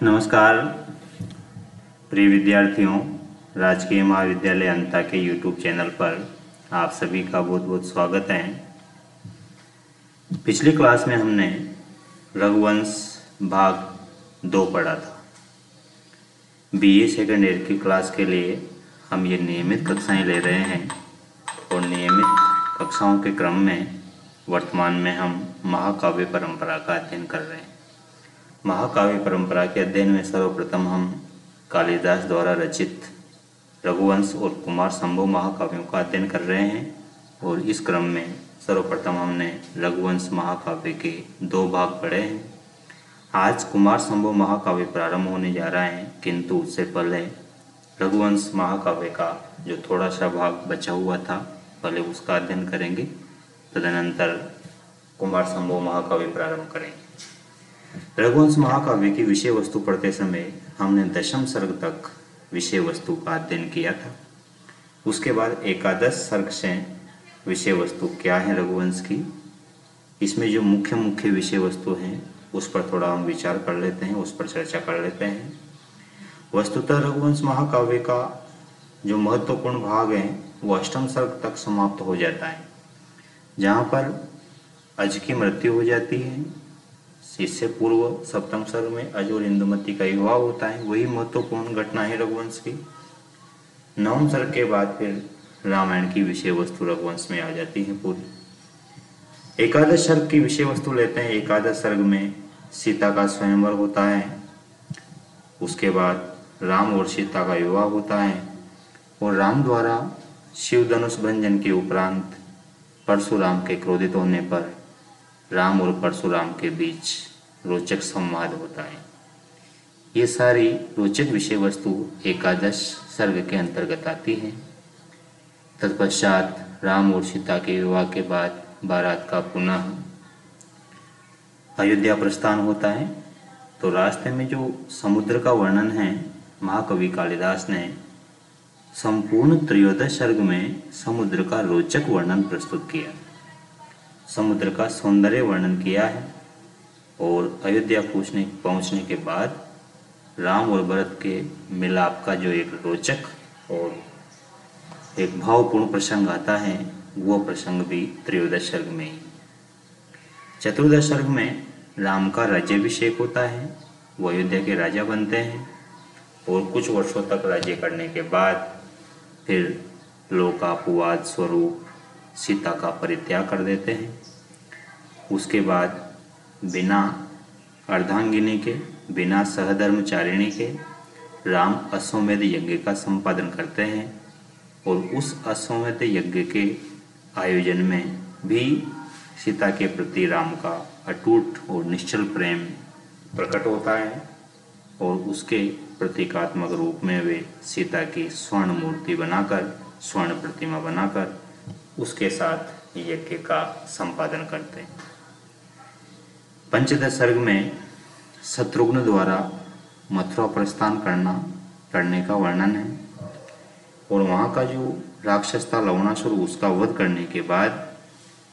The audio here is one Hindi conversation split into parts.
नमस्कार प्रिय विद्यार्थियों, राजकीय महाविद्यालय अंता के यूट्यूब चैनल पर आप सभी का बहुत बहुत स्वागत है। पिछली क्लास में हमने रघुवंश भाग 2 पढ़ा था। बीए सेकेंड ईयर की क्लास के लिए हम ये नियमित कक्षाएं ले रहे हैं और नियमित कक्षाओं के क्रम में वर्तमान में हम महाकाव्य परंपरा का अध्ययन कर रहे हैं। महाकाव्य परंपरा के अध्ययन में सर्वप्रथम हम कालिदास द्वारा रचित रघुवंश और कुमार संभव महाकाव्यों का अध्ययन कर रहे हैं और इस क्रम में सर्वप्रथम हमने रघुवंश महाकाव्य के 2 भाग पढ़े हैं। आज कुमार संभव महाकाव्य प्रारंभ होने जा रहा है, किंतु उससे पहले रघुवंश महाकाव्य का जो थोड़ा सा भाग बचा हुआ था पहले उसका अध्ययन करेंगे, तदनंतर कुमार संभव महाकाव्य प्रारंभ करेंगे। रघुवंश महाकाव्य की विषय वस्तु पढ़ते समय हमने दशम सर्ग तक विषय वस्तु का अध्ययन किया था। उसके बाद एकादश सर्ग से विषय वस्तु क्या है रघुवंश की, इसमें जो मुख्य मुख्य विषय वस्तु हैं उस पर थोड़ा हम विचार कर लेते हैं, उस पर चर्चा कर लेते हैं। वस्तुतः रघुवंश महाकाव्य का जो महत्वपूर्ण भाग है वो अष्टम सर्ग तक समाप्त हो जाता है, जहाँ पर अज की मृत्यु हो जाती है। इससे पूर्व सप्तम सर्ग में अज और इंदुमती का विवाह होता है, वही महत्वपूर्ण घटना है रघुवंश की। नवम सर्ग के बाद फिर रामायण की विषय वस्तु रघुवंश में आ जाती है पूरी। एकादश सर्ग की विषय वस्तु लेते हैं। एकादश सर्ग में सीता का स्वयंवर होता है, उसके बाद राम और सीता का विवाह होता है और राम द्वारा शिव धनुष भंजन के उपरांत परशुराम के क्रोधित होने पर राम और परशुराम के बीच रोचक संवाद होता है। ये सारी रोचक विषय वस्तु एकादश सर्ग के अंतर्गत आती है। तत्पश्चात राम और सीता के विवाह के बाद बारात का पुनः अयोध्या प्रस्थान होता है। तो रास्ते में जो समुद्र का वर्णन है, महाकवि कालिदास ने संपूर्ण त्रयोदश सर्ग में समुद्र का रोचक वर्णन प्रस्तुत किया, समुद्र का सौंदर्य वर्णन किया है। और अयोध्या पहुंचने के बाद राम और भरत के मिलाप का जो एक रोचक और एक भावपूर्ण प्रसंग आता है, वो प्रसंग भी त्रयोदश सर्ग में ही। चतुर्दश सर्ग में राम का राज्याभिषेक होता है, वो अयोध्या के राजा बनते हैं और कुछ वर्षों तक राज्य करने के बाद फिर लोकापवाद स्वरूप सीता का परित्याग कर देते हैं। उसके बाद बिना अर्धांगिनी के, बिना सहधर्मचारिणी के राम अश्वमेध यज्ञ का संपादन करते हैं और उस अश्वमेध यज्ञ के आयोजन में भी सीता के प्रति राम का अटूट और निश्चल प्रेम प्रकट होता है और उसके प्रतीकात्मक रूप में वे सीता की स्वर्ण मूर्ति बनाकर, स्वर्ण प्रतिमा बनाकर उसके साथ यज्ञ का संपादन करते हैं। पंचदश सर्ग में शत्रुघ्न द्वारा मथुरा प्रस्थान करने का वर्णन है और वहाँ का जो राक्षस था लवणासुर, उसका वध करने के बाद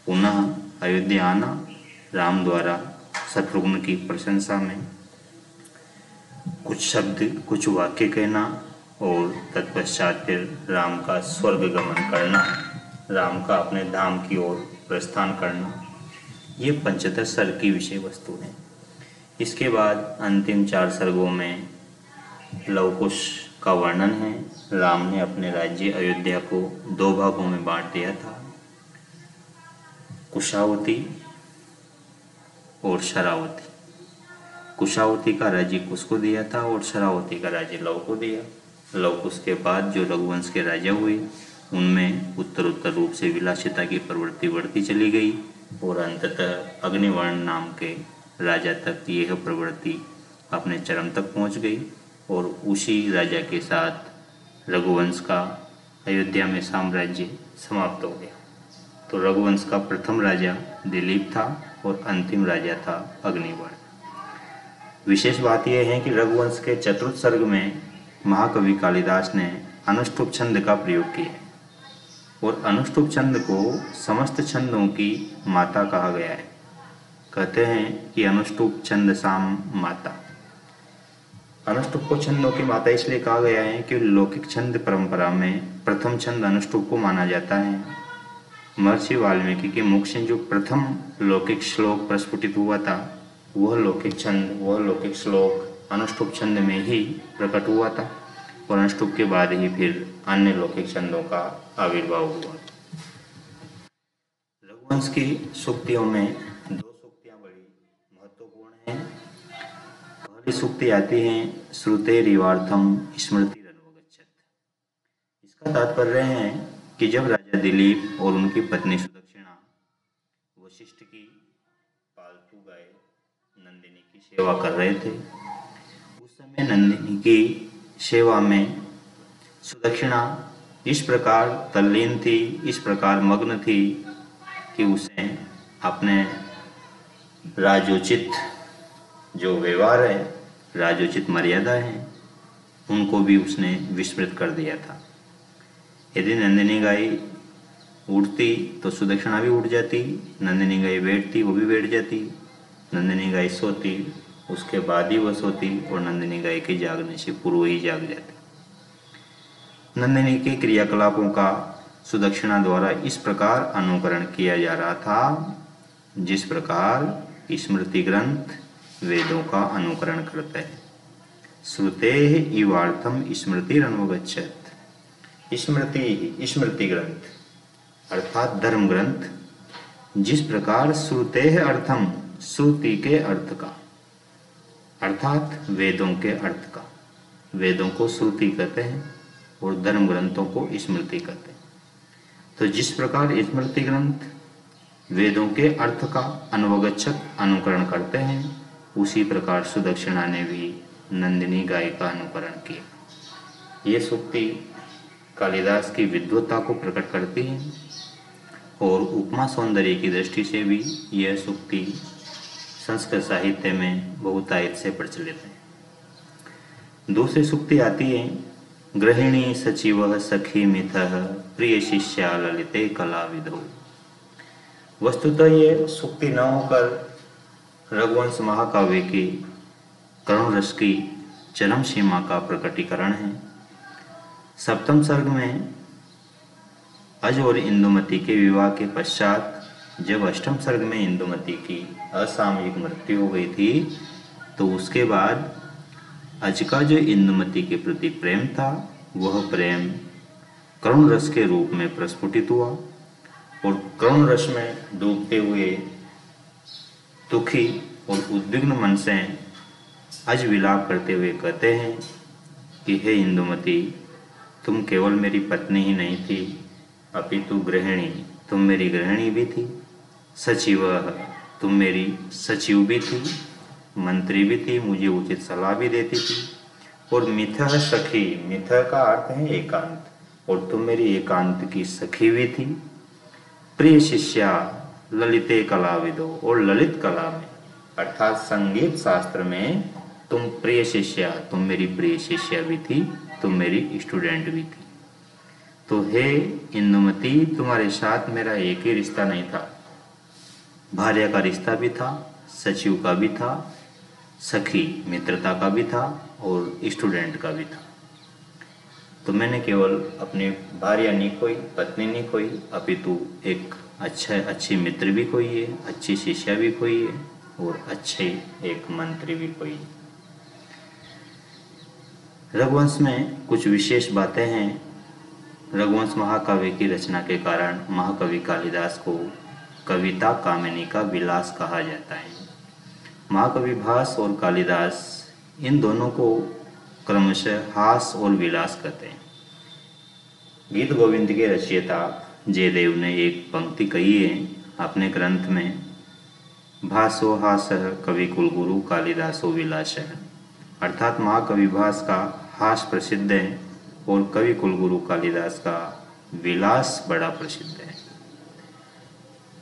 पुनः अयोध्या आना, राम द्वारा शत्रुघ्न की प्रशंसा में कुछ शब्द, कुछ वाक्य कहना और तत्पश्चात फिर राम का स्वर्ग गमन करना, राम का अपने धाम की ओर प्रस्थान करना, ये पंचदश सर्ग की विषय वस्तु है। इसके बाद अंतिम 4 सर्गों में लवकुश का वर्णन है। राम ने अपने राज्य अयोध्या को 2 भागों में बांट दिया था, कुशावती और शरावती। कुशावती का राज्य कुश को दिया था और शरावती का राज्य लव को दिया। लवकुश के बाद जो रघुवंश के राजा हुए उनमें उत्तरोत्तर रूप से विलासिता की प्रवृत्ति बढ़ती चली गई और अंततः अग्निवर्ण नाम के राजा तक यह प्रवृत्ति अपने चरम तक पहुंच गई और उसी राजा के साथ रघुवंश का अयोध्या में साम्राज्य समाप्त हो गया। तो रघुवंश का प्रथम राजा दिलीप था और अंतिम राजा था अग्निवर्ण। विशेष बात यह है कि रघुवंश के चतुर्थ सर्ग में महाकवि कालिदास ने अनुष्टुप छंद का प्रयोग किया और अनुष्टुप छंद को समस्त छंदों की माता कहा गया है। कहते हैं कि अनुष्टुप छंद साम माता। अनुष्टुप को छंदों की माता इसलिए कहा गया है कि लौकिक छंद परंपरा में प्रथम छंद अनुष्टुप को माना जाता है। महर्षि वाल्मीकि के मुख से जो प्रथम लौकिक श्लोक प्रस्फुटित हुआ था, वह लौकिक छंद, वह लौकिक श्लोक अनुष्टुप छंद में ही प्रकट हुआ था और अनुष्टुप के बाद ही फिर अन्य लौकिक छंदों का आविर्भाव हुआ। रघुवंश की सूक्तियों में दो सूक्तियां बड़ी महत्वपूर्ण हैं। पहली सूक्ति आती है श्रुतेरिवार्थम स्मृतिरनुगच्छत्। इसका तात्पर्य है कि जब राजा दिलीप और उनकी पत्नी सुदक्षिणा वशिष्ठ की पालतू गाय नंदिनी की सेवा कर रहे थे, उस समय नंदिनी की सेवा में सुदक्षिणा इस प्रकार तल्लीन थी, इस प्रकार मग्न थी कि उसे अपने राजोचित जो व्यवहार है, राजोचित मर्यादा है, उनको भी उसने विस्मृत कर दिया था। यदि नंदिनी गाय उठती तो सुदक्षिणा भी उठ जाती, नंदिनी गाय बैठती वो भी बैठ जाती, नंदिनी गाय सोती उसके बाद ही वह सोती और नंदिनी गाय के जागने से पूर्व ही जाग जाती। नंदिनी के क्रियाकलापों का सुदक्षिणा द्वारा इस प्रकार अनुकरण किया जा रहा था जिस प्रकार स्मृति ग्रंथ वेदों का अनुकरण करते हैं। श्रुतेः इवार्थम स्मृतिरनुगच्छत्। स्मृति ग्रंथ अर्थात धर्म ग्रंथ, जिस प्रकार श्रुतेः अर्थम श्रुति के अर्थ का, अर्थात वेदों के अर्थ का, वेदों को श्रुति कहते हैं और धर्म ग्रंथों को स्मृति कहते हैं। तो जिस प्रकार स्मृति ग्रंथ वेदों के अर्थ का अनुवगच्छत अनुकरण करते हैं, उसी प्रकार सुदक्षिणा ने भी नंदिनी गाय का अनुकरण किया। ये सूक्ति कालिदास की विद्वत्ता को प्रकट करती है और उपमा सौंदर्य की दृष्टि से भी यह सूक्ति संस्कृत साहित्य में बहुतायत से प्रचलित है। दूसरी सूक्ति आती है गृहिणी सचिव सखी मिथः प्रिय शिष्या ललिते कलाविदो। वस्तुतः ये सूक्ति न होकर रघुवंश महाकाव्य की करुण रस की चरम सीमा का प्रकटीकरण है। सप्तम सर्ग में अज और इंदुमती के विवाह के पश्चात जब अष्टम सर्ग में इंदुमती की असामयिक मृत्यु हो गई थी, तो उसके बाद अज का जो इंदुमती के प्रति प्रेम था, वह प्रेम करुण रस के रूप में प्रस्फुटित हुआ और करुण रस में डूबते हुए दुखी और उद्विग्न मन से अज विलाप करते हुए कहते हैं कि हे इंदुमती, तुम केवल मेरी पत्नी ही नहीं थी, अपितु गृहिणी, तुम मेरी गृहिणी भी थी, सचिव, तुम मेरी सचिव भी थी, मंत्री भी थी, मुझे उचित सलाह भी देती थी, और मिथः सखी, मिथः का अर्थ है एकांत, और तुम मेरी एकांत की सखी भी थी। प्रिय शिष्या ललिते कलाविदो, और ललित कला में अर्थात संगीत शास्त्र में तुम प्रिय शिष्या, तुम मेरी प्रिय शिष्या भी थी, तुम मेरी स्टूडेंट भी थी। तो हे इंदुमती, तुम्हारे साथ मेरा एक ही रिश्ता नहीं था, भार्या का रिश्ता भी था, सचिव का भी था, सखी मित्रता का भी था और स्टूडेंट का भी था। तो मैंने केवल अपनी भार्या नहीं खोई, पत्नी नहीं खोई, अपितु एक अच्छी मित्र भी खोई है, अच्छी शिष्या भी खोई है और अच्छे एक मंत्री भी खोई है। रघुवंश में कुछ विशेष बातें हैं। रघुवंश महाकाव्य की रचना के कारण महाकवि कालिदास को कविता कामिनी का विलास कहा जाता है। महाकवि भास और कालिदास इन दोनों को क्रमशः हास और विलास कहते हैं। गीत गोविंद के रचयिता जयदेव ने एक पंक्ति कही है अपने ग्रंथ में, भासो हासः कवि कुलगुरु कालिदासो विलासः, अर्थात महाकवि भास का हास प्रसिद्ध है और कवि कुलगुरु कालिदास का विलास बड़ा प्रसिद्ध है।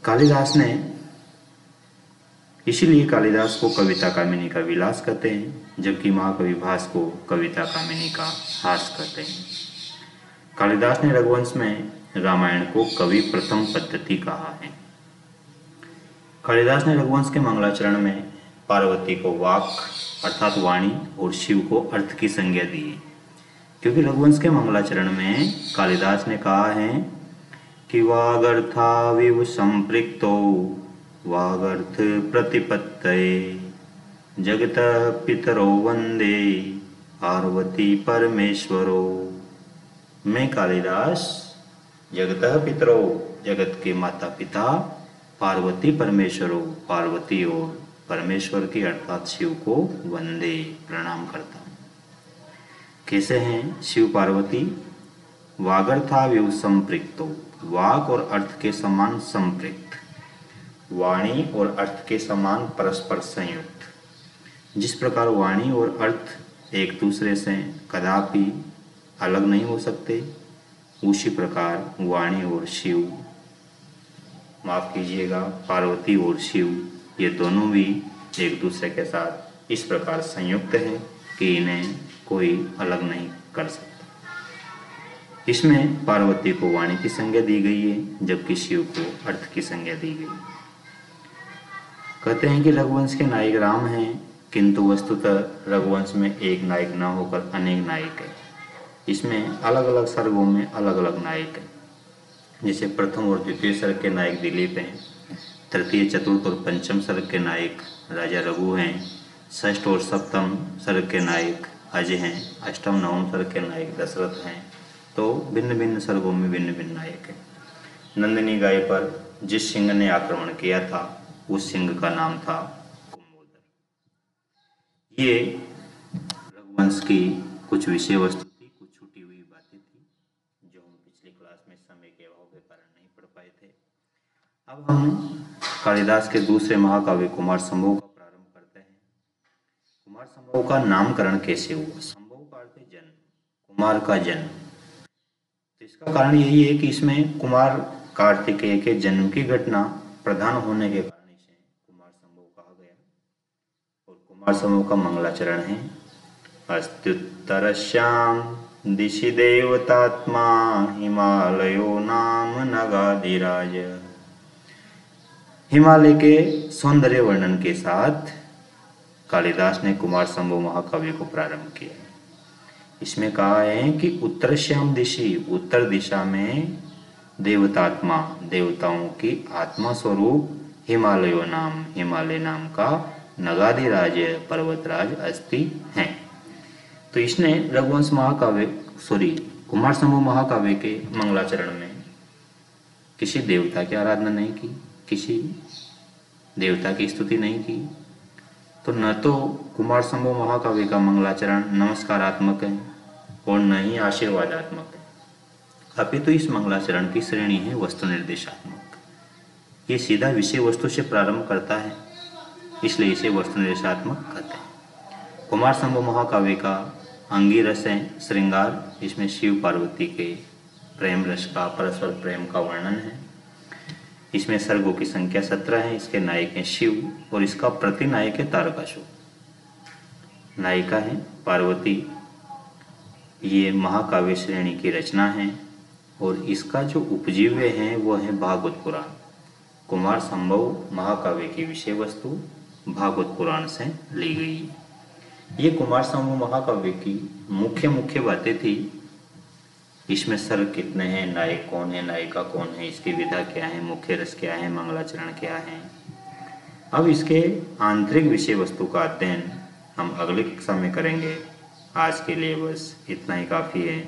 कालिदास ने, इसीलिए कालिदास को कविता कामिनी का विलास कहते हैं, जबकि महाकवि भास को कविता कामिनी का हास कहते हैं। कालिदास ने रघुवंश में रामायण को कवि प्रथम पद्धति कहा है। कालिदास ने रघुवंश के मंगलाचरण में पार्वती को वाक अर्थात वाणी और शिव को अर्थ की संज्ञा दी है, क्योंकि रघुवंश के मंगलाचरण में कालिदास ने कहा है कि वागर्थाविव संपृक्तो वागर्थ प्रतिपत्तये जगतः पितरो वंदे पार्वती परमेश्वरो। मैं कालिदास जगतः पितरो, जगत के माता पिता, पार्वती परमेश्वरो, पार्वती और परमेश्वर की अर्थात शिव को वंदे, प्रणाम करता हूँ। कैसे हैं शिव पार्वती? वागर्थाविव संपृक्तो, वाक और अर्थ के समान संपृक्त, वाणी और अर्थ के समान परस्पर संयुक्त। जिस प्रकार वाणी और अर्थ एक दूसरे से कदापि अलग नहीं हो सकते, उसी प्रकार वाणी और शिव, माफ कीजिएगा, पार्वती और शिव, ये दोनों भी एक दूसरे के साथ इस प्रकार संयुक्त हैं कि इन्हें कोई अलग नहीं कर सकता। इसमें पार्वती को वाणी की संज्ञा दी गई है, जबकि शिव को अर्थ की संज्ञा दी गई। कहते हैं कि रघुवंश के नायक राम हैं, किंतु वस्तुतः रघुवंश में एक नायक न होकर अनेक नायक है। इसमें अलग अलग सर्गों में अलग अलग नायक हैं। जैसे प्रथम और द्वितीय सर्ग के नायक दिलीप हैं, तृतीय, चतुर्थ और पंचम सर्ग के नायक राजा रघु हैं, षष्ठ और सप्तम सर्ग के नायक अजय हैं, अष्टम नवम सर्ग के नायक दशरथ हैं। तो भिन्न भिन्न सर्गों में भिन्न भिन्न नायक हैं। नंदिनी गाय पर जिस सिंह ने आक्रमण किया था, उस सिंह का नाम था कुंभोदर। ये रघुवंश की कुछ विषय वस्तु थी, कुछ छूटी हुई बातें थी जो हम पिछली क्लास में समय के अभाव के कारण नहीं पढ़ पाए थे। अब हम कालिदास के दूसरे महाकाव्य कुमार संभव का प्रारंभ करते हैं। कुमार संभव का नामकरण कैसे हुआ? संभव का अर्थ है जन्म, कुमार का जन्म। तो इसका कारण यही है कि इसमें कुमार कार्तिकेय के जन्म की घटना प्रधान होने के कारण इसे कुमार संभव कहा गया। और कुमार संभव का मंगलाचरण है अस्त्युत्तरश्याम दिशि देवतात्मा हिमालयो नाम नगाधिराज। हिमालय के सौंदर्य वर्णन के साथ कालिदास ने कुमार संभव महाकाव्य को प्रारंभ किया। इसमें कहा है कि उत्तरश्याम दिशि, उत्तर दिशा में देवतात्मा, देवताओं की आत्मा स्वरूप हिमालयो नाम, हिमालय नाम का नगाधिराज, पर्वतराज अस्ति हैं। तो इसने रघुवंश महाकाव्य कुमार संभव महाकाव्य के मंगलाचरण में किसी देवता की आराधना नहीं की, किसी देवता की स्तुति नहीं की। तो न तो कुमार संभव महाकाव्य का मंगलाचरण नमस्कारात्मक है और न ही आशीर्वादात्मक है, अपितु इस मंगलाचरण की श्रेणी है वस्तु निर्देशात्मक। ये सीधा विषय वस्तु से प्रारंभ करता है, इसलिए इसे वस्तु निर्देशात्मक कहते हैं। कुमार संभव महाकाव्य का अंगी रस है श्रृंगार। इसमें शिव पार्वती के प्रेम रस का, परस्पर प्रेम का वर्णन है। इसमें सर्गों की संख्या 17 है। इसके नायक हैं शिव और इसका प्रतिनायक है तारकासुर। नायिका है पार्वती। ये महाकाव्य श्रेणी की रचना है और इसका जो उपजीव्य है वो है भागवत पुराण। कुमार संभव महाकाव्य की विषय वस्तु भागवत पुराण से ली गई है। ये कुमार संभव महाकाव्य की मुख्य बातें थी। इसमें सर्ग कितने हैं, नायक कौन है, नायिका कौन है, इसकी विधा क्या है, मुख्य रस क्या है, मंगलाचरण क्या है। अब इसके आंतरिक विषय वस्तु का अध्ययन हम अगली कक्षा में करेंगे। आज के लिए बस इतना ही काफ़ी है।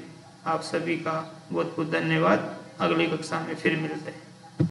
आप सभी का बहुत बहुत धन्यवाद। अगली कक्षा में फिर मिलते हैं।